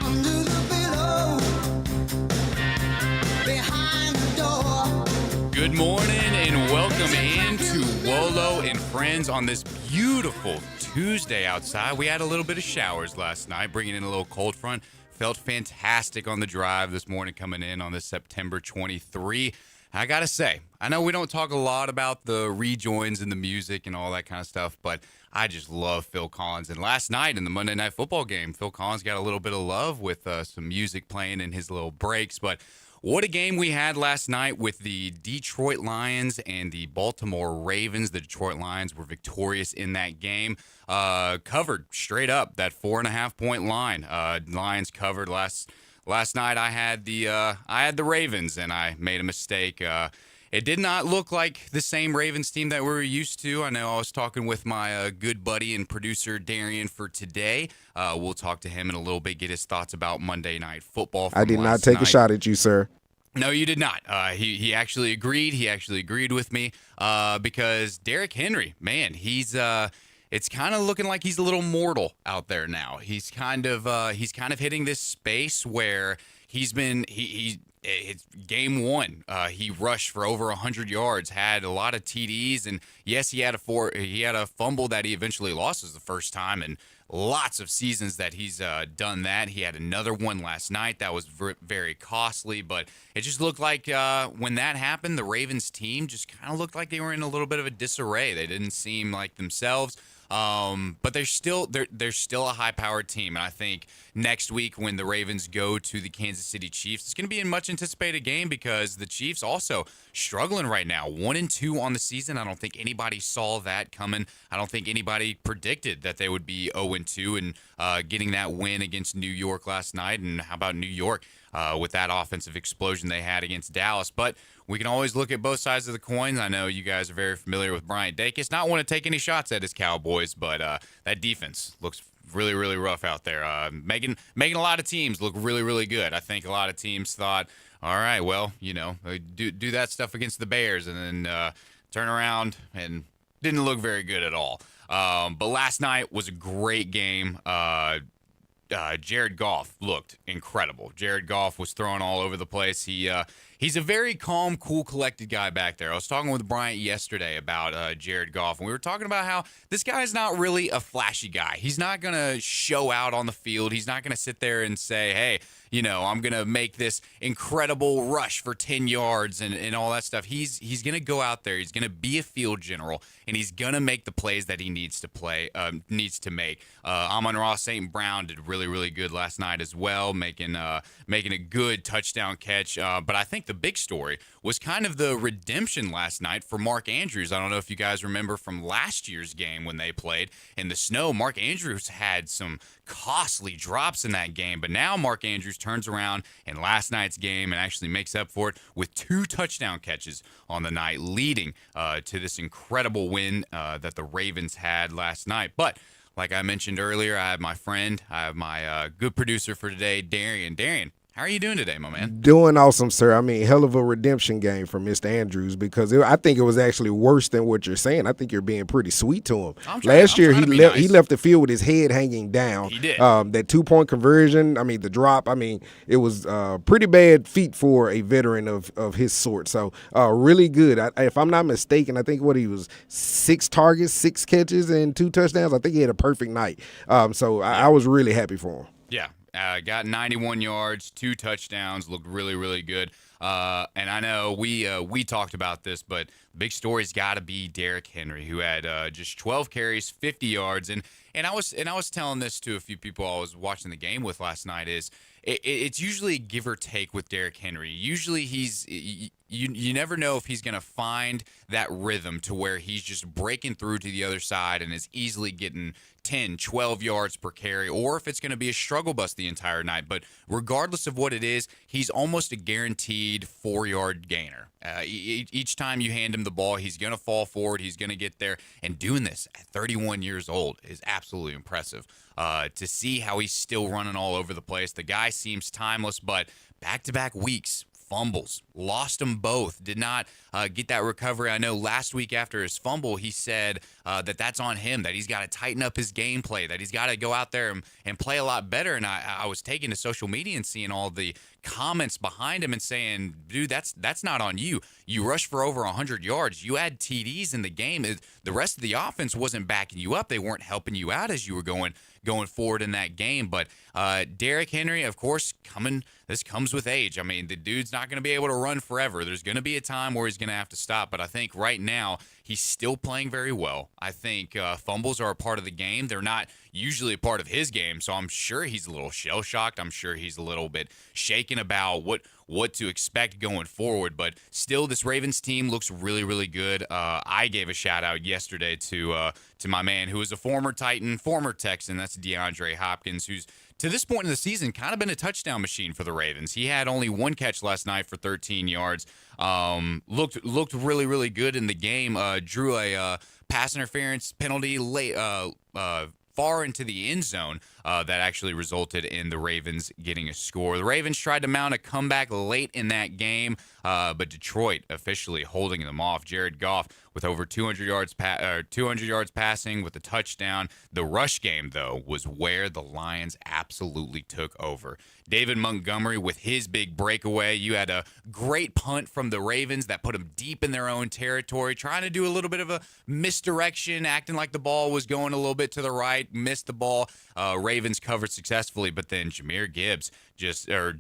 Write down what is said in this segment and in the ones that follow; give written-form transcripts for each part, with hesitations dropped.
under the pillow, behind the door. Good morning and welcome into Wolo and Friends on this beautiful Tuesday outside. We had a little bit of showers last night, bringing in a little cold front. Felt fantastic on the drive this morning coming in on this September 23. I got to say, I know we don't talk a lot about the rejoins and the music and all that kind of stuff, but I just love Phil Collins. And last night in the Monday Night Football game, Phil Collins got a little bit of love with some music playing in his little breaks. But what a game we had last night with the Detroit Lions and the Baltimore Ravens. The Detroit Lions were victorious in that game. Covered straight up that 4.5-point line. Lions covered last night. I had the Ravens, and I made a mistake. It did not look like the same Ravens team that we were used to. I know I was talking with my good buddy and producer Darian for today. We'll talk to him in a little bit, get his thoughts about Monday Night Football. I did not take a shot at you, sir. No, you did not. He actually agreed. He actually agreed with me because Derrick Henry, man, it's kind of looking like he's a little mortal out there now. He's kind of hitting this space where it's game one. He rushed for over 100 yards, had a lot of TDs, and yes, he had a fumble that he eventually lost as the first time, and lots of seasons that he's done that. He had another one last night that was very costly, but it just looked like when that happened, the Ravens team just kind of looked like they were in a little bit of a disarray. They didn't seem like themselves. But they're still a high-powered team, and I think next week when the Ravens go to the Kansas City Chiefs, it's going to be a much-anticipated game because the Chiefs also struggling right now, 1-2 on the season. I don't think anybody saw that coming. I don't think anybody predicted that they would be 0-2 and getting that win against New York last night. And how about New York with that offensive explosion they had against Dallas? But we can always look at both sides of the coin. I know you guys are very familiar with Bryant Dacus. Not want to take any shots at his Cowboys, but that defense looks really, really rough out there. Making a lot of teams look really, really good. I think a lot of teams thought, all right, well, do that stuff against the Bears and then turn around and didn't look very good at all. But last night was a great game. Jared Goff looked incredible. Jared Goff was throwing all over the place. He's a very calm, cool, collected guy back there. I was talking with Bryant yesterday about Jared Goff, and we were talking about how this guy's not really a flashy guy. He's not going to show out on the field. He's not going to sit there and say, hey, I'm going to make this incredible rush for 10 yards and all that stuff. He's going to go out there. He's going to be a field general, and he's going to make the plays that he needs to make. Amon-Ra St. Brown did really, really good last night as well, making a good touchdown catch. But I think the big story was kind of the redemption last night for Mark Andrews. I don't know if you guys remember from last year's game when they played in the snow. Mark Andrews had some costly drops in that game, but now Mark Andrews turns around in last night's game and actually makes up for it with 2 touchdown catches on the night, leading to this incredible win that the Ravens had last night. But like I mentioned earlier, I have my good producer for today, Darian. Darian, how are you doing today, my man? Doing awesome, sir. I mean, hell of a redemption game for Mr. Andrews because I think it was actually worse than what you're saying. I think you're being pretty sweet to him. Last year, he left the field with his head hanging down. He did. That 2-point conversion, the drop, it was pretty bad feat for a veteran of his sort. So, really good. If I'm not mistaken, I think he was 6 targets, 6 catches, and 2 touchdowns. I think he had a perfect night. So I was really happy for him. Yeah. Got 91 yards, 2 touchdowns, looked really, really good. And I know we talked about this, but the big story's got to be Derrick Henry, who had just 12 carries, 50 yards. And I was telling this to a few people I was watching the game with last night is it's usually give or take with Derrick Henry. Usually you never know if he's going to find that rhythm to where he's just breaking through to the other side and is easily getting 10, 12 yards per carry, or if it's going to be a struggle bus the entire night. But regardless of what it is, he's almost a guaranteed 4-yard gainer. Each time you hand him the ball, he's going to fall forward. He's going to get there. And doing this at 31 years old is absolutely impressive. To see how he's still running all over the place. The guy seems timeless, but back-to-back weeks, fumbles, lost them both, did not get that recovery. I know last week after his fumble, he said that that's on him, that he's got to tighten up his gameplay, that he's got to go out there and play a lot better. And I was taking to social media and seeing all the comments behind him and saying, dude, that's not on you. You rushed for over 100 yards. You had TDs in the game. The rest of the offense wasn't backing you up. They weren't helping you out as you were going forward in that game. But Derrick Henry, of course, this comes with age. I mean, the dude's not going to be able to run forever. There's going to be a time where he's going to have to stop. But I think right now he's still playing very well. I think fumbles are a part of the game. They're not usually a part of his game, so I'm sure he's a little shell-shocked. I'm sure he's a little bit shaken about what to expect going forward. But still, this Ravens team looks really, really good. I gave a shout-out yesterday to my man who is a former Titan, former Texan. That's DeAndre Hopkins, who's to this point in the season kind of been a touchdown machine for the Ravens. He had only one catch last night for 13 yards. Looked really, really good in the game. Drew a pass interference penalty late far into the end zone that actually resulted in the Ravens getting a score. The Ravens tried to mount a comeback late in that game, but Detroit officially holding them off. Jared Goff with over 200 yards passing with a touchdown. The rush game, though, was where the Lions absolutely took over. David Montgomery with his big breakaway. You had a great punt from the Ravens that put them deep in their own territory, trying to do a little bit of a misdirection, acting like the ball was going a little bit to the right, missed the ball. Ravens covered successfully, but then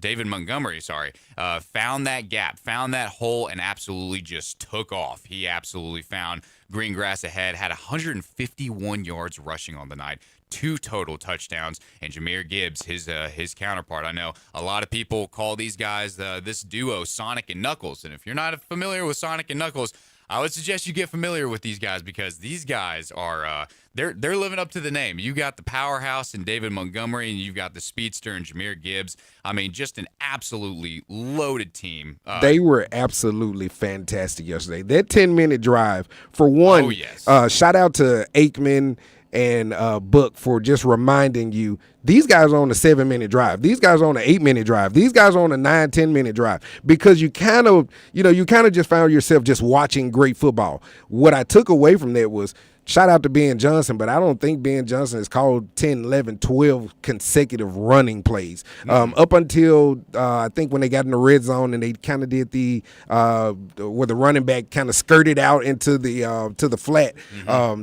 David Montgomery, found that gap, found that hole, and absolutely just took off. He absolutely found green grass ahead, had 151 yards rushing on the night, 2 total touchdowns, and Jahmyr Gibbs, his counterpart. I know a lot of people call these guys this duo Sonic and Knuckles, and if you're not familiar with Sonic and Knuckles, I would suggest you get familiar with these guys because these guys are they're living up to the name. You got the powerhouse in David Montgomery, and you've got the speedster in Jahmyr Gibbs. I mean, just an absolutely loaded team. They were absolutely fantastic yesterday. That 10-minute drive, for one, oh, yes. Shout out to Aikman and Book for just reminding you these guys are on a 7-minute drive. These guys are on an 8-minute drive. These guys are on a 9-10-minute drive because you kind of just found yourself just watching great football. What I took away from that was shout out to Ben Johnson, but I don't think Ben Johnson has called 10, 11, 12 consecutive running plays. Up until I think when they got in the red zone and they kind of did where the running back kind of skirted out into the flat.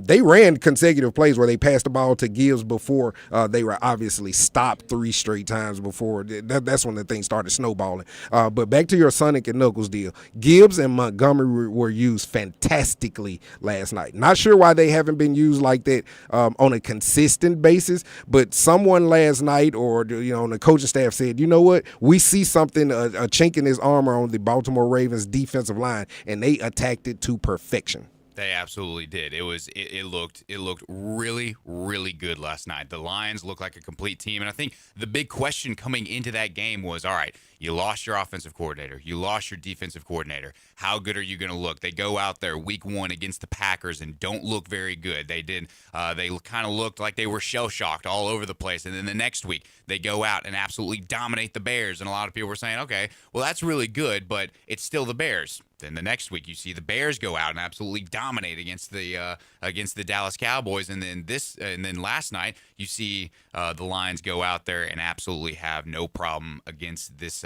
They ran consecutive plays where they passed the ball to Gibbs before they were obviously stopped 3 straight times before. That's when the thing started snowballing. But back to your Sonic and Knuckles deal. Gibbs and Montgomery were used fantastically last night. Not sure why they haven't been used like that on a consistent basis, but someone last night or on the coaching staff said, you know what, we see something, a chink in his armor on the Baltimore Ravens defensive line, and they attacked it to perfection. They absolutely did. It looked really, really good last night. The Lions looked like a complete team, and I think the big question coming into that game was, all right, you lost your offensive coordinator. You lost your defensive coordinator. How good are you going to look? They go out there week 1 against the Packers and don't look very good. They kind of looked like they were shell-shocked all over the place. And then the next week, they go out and absolutely dominate the Bears. And a lot of people were saying, okay, well, that's really good, but it's still the Bears. Then the next week, you see the Bears go out and absolutely dominate against the Dallas Cowboys, and then last night you see the Lions go out there and absolutely have no problem against this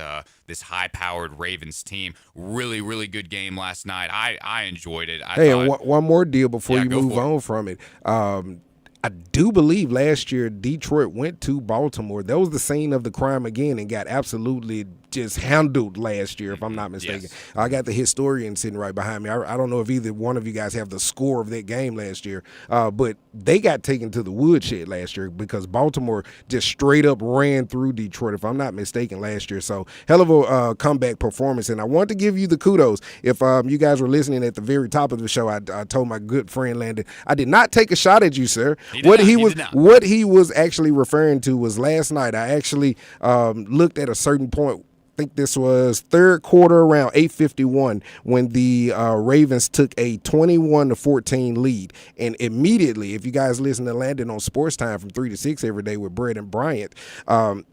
high-powered Ravens team. Really, really good game last night. I enjoyed it. And one more deal before you move on from it. I do believe last year Detroit went to Baltimore. That was the scene of the crime again and got absolutely just handled last year, if I'm not mistaken. Yes. I got the historian sitting right behind me. I don't know if either one of you guys have the score of that game last year, but they got taken to the woodshed last year because Baltimore just straight up ran through Detroit, if I'm not mistaken, last year. So hell of a comeback performance, and I want to give you the kudos. If you guys were listening at the very top of the show, I told my good friend Landon, I did not take a shot at you, sir. What he was actually referring to was last night. I actually looked at a certain point think this was third quarter around 8:51 when the Ravens took a 21-14 lead. And immediately, if you guys listen to Landon on Sports Time from 3 to 6 every day with Brett and Bryant,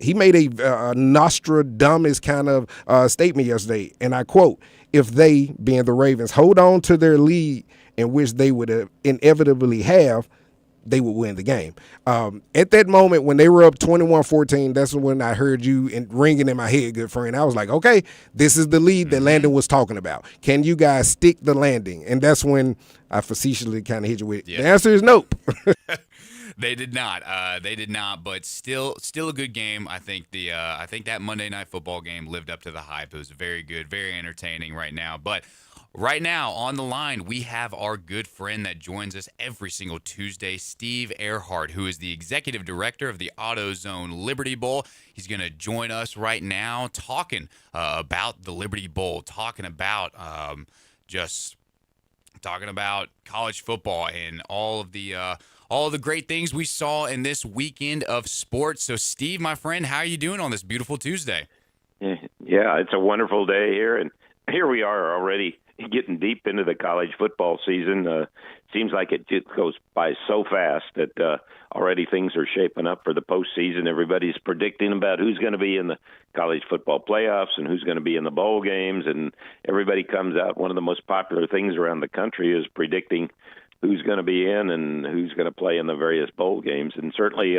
he made a Nostradamus kind of statement yesterday. And I quote, if they, being the Ravens, hold on to their lead, in which they would inevitably have, they would win the game. At that moment, when they were up 21-14, that's when I heard you ringing in my head, good friend. I was like, okay, this is the lead that Landon was talking about. Can you guys stick the landing? And that's when I facetiously kind of hit you with, the answer is nope. They did not. They did not. But still a good game. I think I think that Monday Night Football game lived up to the hype. It was very good, very entertaining right now. But right now on the line, we have our good friend that joins us every single Tuesday, Steve Earhart, who is the executive director of the AutoZone Liberty Bowl. He's going to join us right now, talking about the Liberty Bowl, talking about talking about college football and all of the great things we saw in this weekend of sports. So, Steve, my friend, how are you doing on this beautiful Tuesday? Yeah, it's a wonderful day here, and here we are already getting deep into the college football season. Seems like it just goes by so fast that already things are shaping up for the postseason. Everybody's predicting about who's going to be in the college football playoffs and who's going to be in the bowl games, and everybody comes out. One of the most popular things around the country is predicting who's going to be in and who's going to play in the various bowl games. And certainly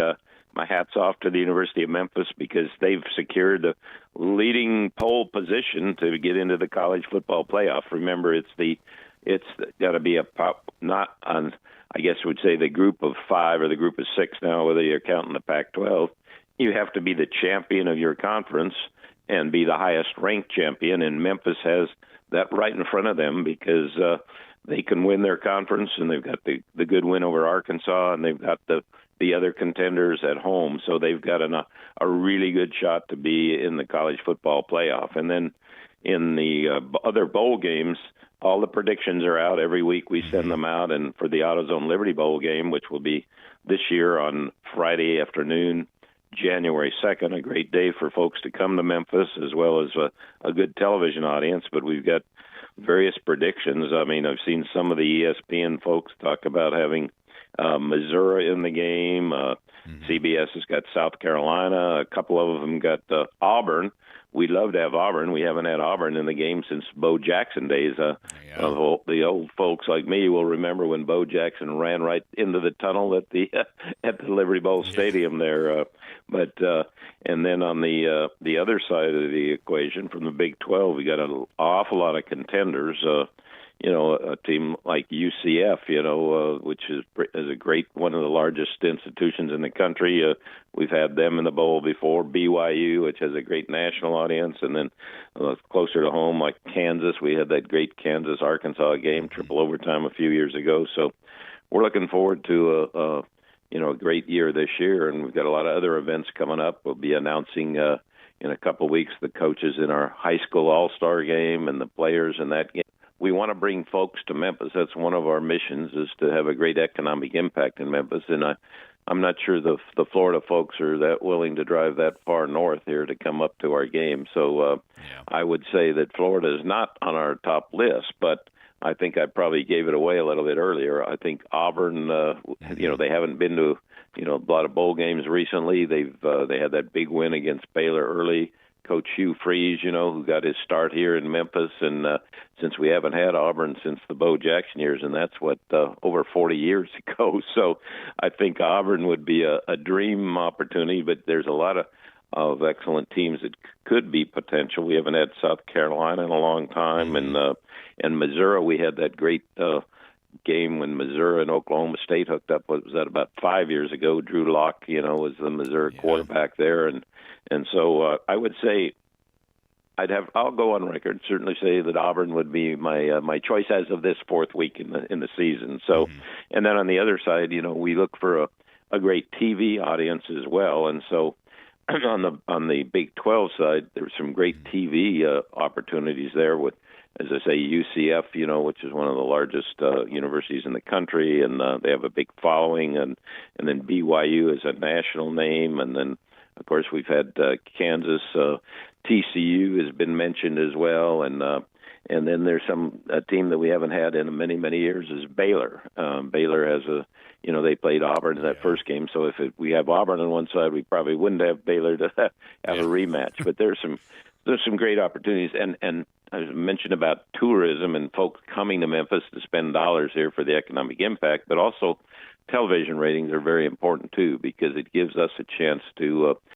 my hat's off to the University of Memphis because they've secured the leading poll position to get into the college football playoff. Remember, it's got to be not on, I guess I would say, the group of 5 or the group of 6 now, whether you're counting the Pac-12. You have to be the champion of your conference and be the highest ranked champion. And Memphis has that right in front of them because they can win their conference, and they've got the good win over Arkansas, and they've got the other contenders at home. So they've got a really good shot to be in the college football playoff. And then in the other bowl games, all the predictions are out. Every week we send them out. And for the AutoZone Liberty Bowl game, which will be this year on Friday afternoon, January 2nd, a great day for folks to come to Memphis, as well as a good television audience. But we've got various predictions. I mean, I've seen some of the ESPN folks talk about having Missouri in the game. CBS has got South Carolina. A couple of them got Auburn. We'd love to have Auburn. We haven't had Auburn in the game since Bo Jackson days. The old folks like me will remember when Bo Jackson ran right into the tunnel at the Liberty Bowl Stadium there. And then on the other side of the equation, from the Big 12, we got an awful lot of contenders. A team like UCF, which is a great, one of the largest institutions in the country. We've had them in the bowl before. BYU, which has a great national audience, and then closer to home, like Kansas, we had that great Kansas-Arkansas game, triple overtime a few years ago. So we're looking forward to a great year this year, and we've got a lot of other events coming up. We'll be announcing in a couple of weeks the coaches in our high school all-star game and the players in that game. We want to bring folks to Memphis. That's one of our missions, is to have a great economic impact in Memphis. And I'm not sure the Florida folks are that willing to drive that far north here to come up to our game. So I would say that Florida is not on our top list, but I think I probably gave it away a little bit earlier. I think Auburn, they haven't been to a lot of bowl games recently. They had that big win against Baylor early. Coach Hugh Freeze, who got his start here in Memphis, and since we haven't had Auburn since the Bo Jackson years, and that's over 40 years ago. So I think Auburn would be a dream opportunity, but there's a lot of excellent teams that could be potential. We haven't had South Carolina in a long time, and Missouri, we had that great game when Missouri and Oklahoma State hooked up. Was that about 5 years ago? Drew Lock, was the Missouri quarterback there, and so I would say I'll go on record, certainly say that Auburn would be my choice as of this fourth week in the season. So, and then on the other side, we look for a great TV audience as well, and so on the Big 12 side, there's some great TV opportunities there with, as I say, UCF, which is one of the largest universities in the country, and they have a big following, and then BYU is a national name, and then, of course, we've had Kansas TCU has been mentioned as well, and then there's a team that we haven't had in many years is Baylor. Baylor has they played Auburn in that first game, so if we have Auburn on one side, we probably wouldn't have Baylor to have a rematch. But there's some great opportunities, and I mentioned about tourism and folks coming to Memphis to spend dollars here for the economic impact, but also television ratings are very important too, because it gives us a chance to